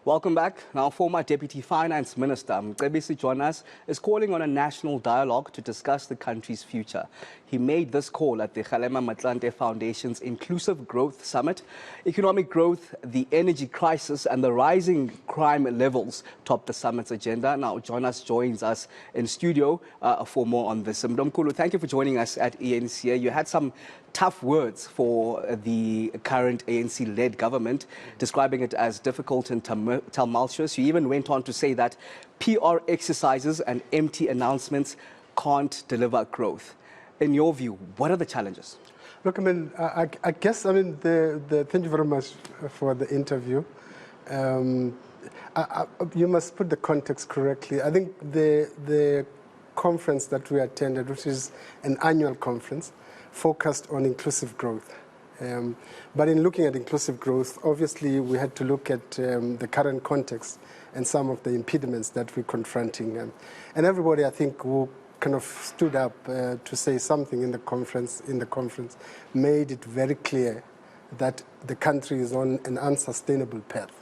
Welcome back. Now, former Deputy Finance Minister Mcebisi Jonas is calling on a national dialogue to discuss the country's future. He made this call at the Kgalema Motlanthe Foundation's Inclusive Growth Summit. Economic growth, the energy crisis and the rising crime levels top the summit's agenda. Now, Jonas joins us in studio for more on this. Mdomkulu, thank you for joining us at ANC. You had some tough words for the current ANC-led government, describing it as difficult and tumultuous. You even went on to say that PR exercises and empty announcements can't deliver growth. In your view, what are the challenges? Look, I guess, thank you very much for the interview. You must put the context correctly. I think the conference that we attended, which is an annual conference, focused on inclusive growth. But in looking at inclusive growth, obviously we had to look at the current context and some of the impediments that we're confronting. And everybody, I think, who kind of stood up to say something in the conference, made it very clear that the country is on an unsustainable path.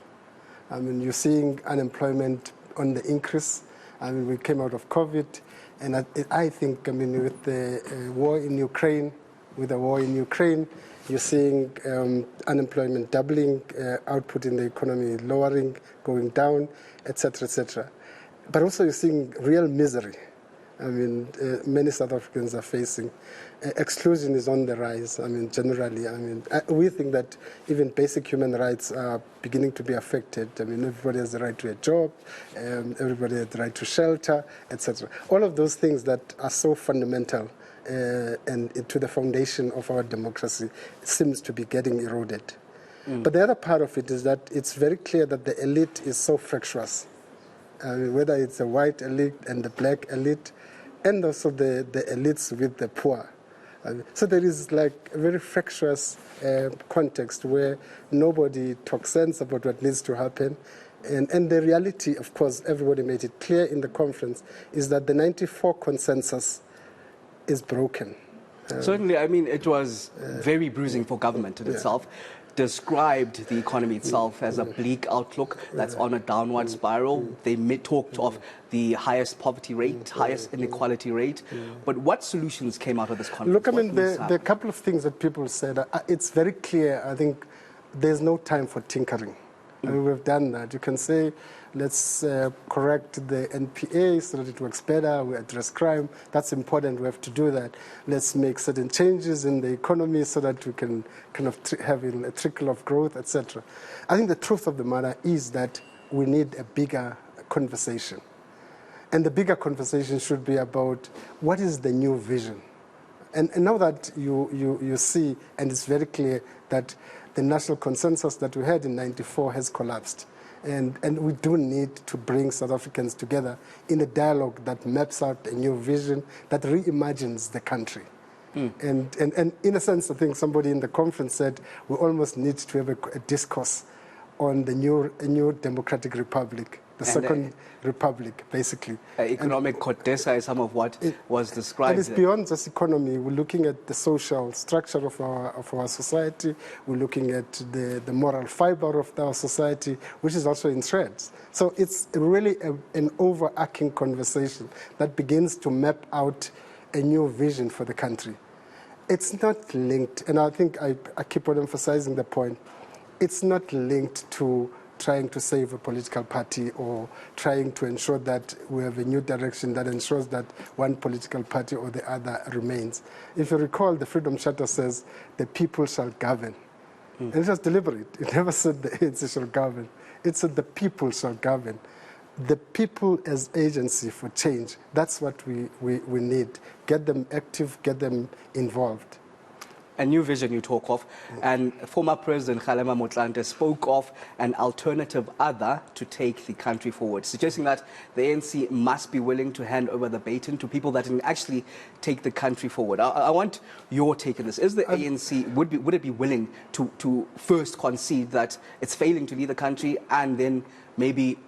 You're seeing unemployment on the increase. We came out of COVID, and I think, with the war in Ukraine, you're seeing unemployment doubling, output in the economy lowering, going down, etc., etc. But also you're seeing real misery. Many South Africans are facing. Exclusion is on the rise. Generally, we think that even basic human rights are beginning to be affected. Everybody has the right to a job, everybody has the right to shelter, etc. All of those things that are so fundamental and to the foundation of our democracy seems to be getting eroded. But the other part of it is that it's very clear that the elite is so fractious. Whether it's the white elite and the black elite, and also the elites with the poor. So there is like a very fractious context where nobody talks sense about what needs to happen. And the reality, of course, everybody made it clear in the conference, is that the 94 consensus is broken. Certainly, it was very bruising for government in itself. Described the economy itself as a bleak outlook that's on a downward spiral. They talked of the highest poverty rate, highest inequality rate. But what solutions came out of this conference? Look, there are a couple of things that people said. It's very clear, I think, there's no time for tinkering. We've done that. You can say, let's correct the NPA so that it works better, we address crime. That's important, we have to do that. Let's make certain changes in the economy so that we can kind of have a trickle of growth, etc. I think the truth of the matter is that we need a bigger conversation. And the bigger conversation should be about what is the new vision. And now that you see, and it's very clear that the national consensus that we had in '94 has collapsed. And we do need to bring South Africans together in a dialogue that maps out a new vision, that reimagines the country. And in a sense, I think somebody in the conference said we almost need to have a discourse on a new democratic republic, the second republic, basically. Economic codessa is some of what was described. And it's beyond just economy. We're looking at the social structure of our society. We're looking at the moral fiber of our society, which is also in shreds. So it's really an overarching conversation that begins to map out a new vision for the country. It's not linked, and I think I keep on emphasizing the point, it's not linked to trying to save a political party or trying to ensure that we have a new direction that ensures that one political party or the other remains. If you recall, the Freedom Charter says the people shall govern. And it was deliberate. It never said the ANC shall govern. It said the people shall govern. The people as agency for change, that's what we need. Get them active, get them involved. A new vision you talk of, and former President Kgalema Motlanthe spoke of an alternative other to take the country forward, suggesting that the ANC must be willing to hand over the baton to people that can actually take the country forward. I want your take on this. Is the ANC, would it be willing to first concede that it's failing to lead the country and then maybe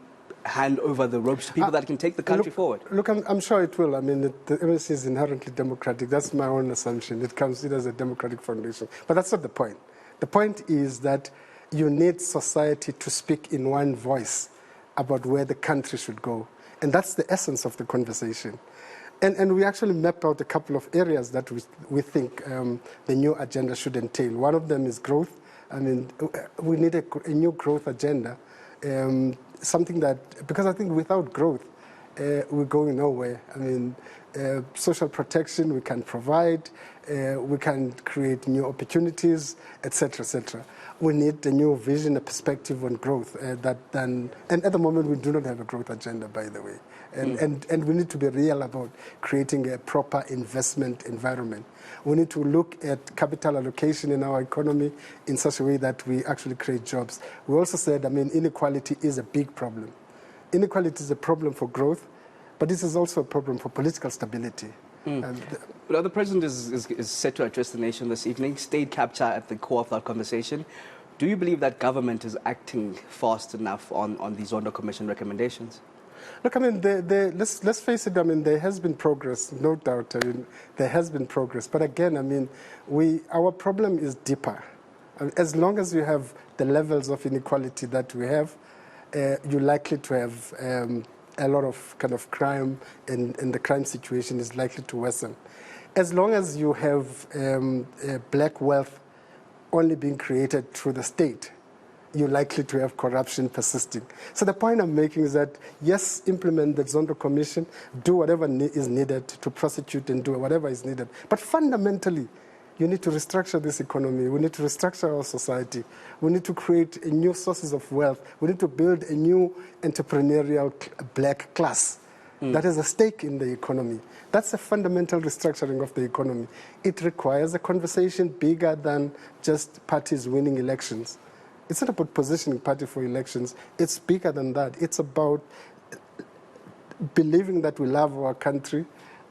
hand over the ropes to people that can take the country forward? Look, I'm sure it will. The ANC is inherently democratic. That's my own assumption. It considers a democratic foundation. But that's not the point. The point is that you need society to speak in one voice about where the country should go. And that's the essence of the conversation. And we actually map out a couple of areas that we think the new agenda should entail. One of them is growth. I mean, we need a new growth agenda, something that, because I think without growth, we're going nowhere. I mean, social protection we can provide, we can create new opportunities, etc., etc. We need a new vision, a perspective on growth. And at the moment, we do not have a growth agenda, by the way. And we need to be real about creating a proper investment environment. We need to look at capital allocation in our economy in such a way that we actually create jobs. We also said, I mean, inequality is a big problem. Inequality is a problem for growth, but this is also a problem for political stability. Well, the president is set to address the nation this evening. State capture at the core of that conversation. Do you believe that government is acting fast enough on the Zondo Commission recommendations? Look, I mean, let's face it, I mean, there has been progress, no doubt. I mean, there has been progress. But again, I mean, our problem is deeper. As long as you have the levels of inequality that we have, you're likely to have a lot of kind of crime, and the crime situation is likely to worsen. As long as you have black wealth only being created through the state, you're likely to have corruption persisting. So the point I'm making is that, yes, implement the Zondo Commission, do whatever is needed to prosecute and do whatever is needed. But fundamentally, you need to restructure this economy. We need to restructure our society. We need to create new sources of wealth. We need to build a new entrepreneurial black class that has a stake in the economy. That's a fundamental restructuring of the economy. It requires a conversation bigger than just parties winning elections. It's not about positioning party for elections. It's bigger than that. It's about believing that we love our country,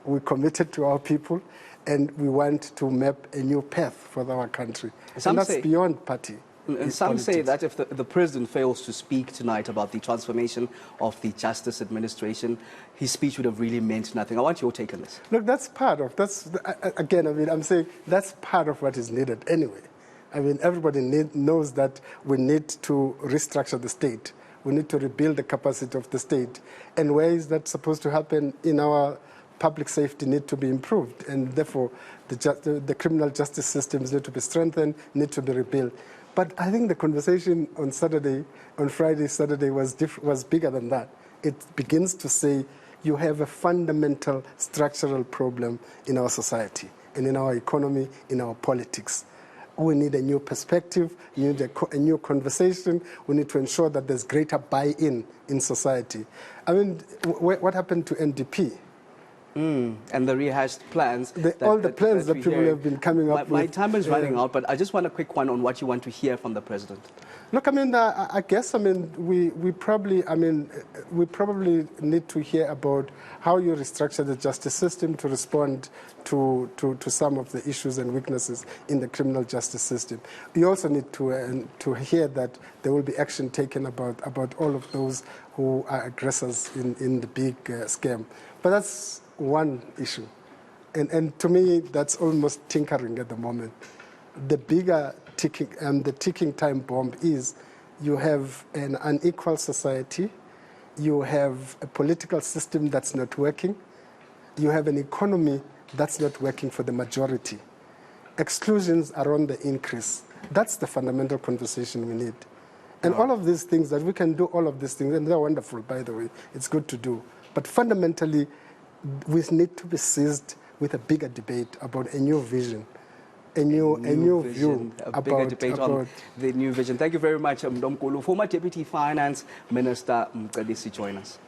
we're committed to our people, and we want to map a new path for our country. And that's beyond party. And some say that if the president fails to speak tonight about the transformation of the justice administration, his speech would have really meant nothing. I want your take on this. Look, again, I mean, I'm saying that's part of what is needed anyway. I mean, everybody knows that we need to restructure the state. We need to rebuild the capacity of the state. And where is that supposed to happen? In our public safety need to be improved. And therefore, the criminal justice systems need to be strengthened, need to be rebuilt. But I think the conversation on Friday, Saturday was bigger than that. It begins to say you have a fundamental structural problem in our society and in our economy, in our politics. We need a new perspective, we need a new conversation, we need to ensure that there's greater buy-in in society. I mean, what happened to NDP? And the rehashed plans. All the plans that people have been coming up with. My time is running out, but I just want a quick one on what you want to hear from the president. Look, I mean, I guess, I mean, we probably need to hear about how you restructure the justice system to respond to some of the issues and weaknesses in the criminal justice system. You also need to hear that there will be action taken about all of those who are aggressors in the big scam. But that's one issue. And to me, that's almost tinkering at the moment. The bigger ticking time bomb is you have an unequal society, you have a political system that's not working, you have an economy that's not working for the majority. Exclusions are on the increase. That's the fundamental conversation we need. And all of these things, that we can do all of these things, and they're wonderful, by the way, it's good to do. But fundamentally, we need to be seized with a bigger debate about a new vision. A new view about the new vision. Thank you very much, Mdomkulu. Former Deputy Finance Minister Mcebisi Jonas.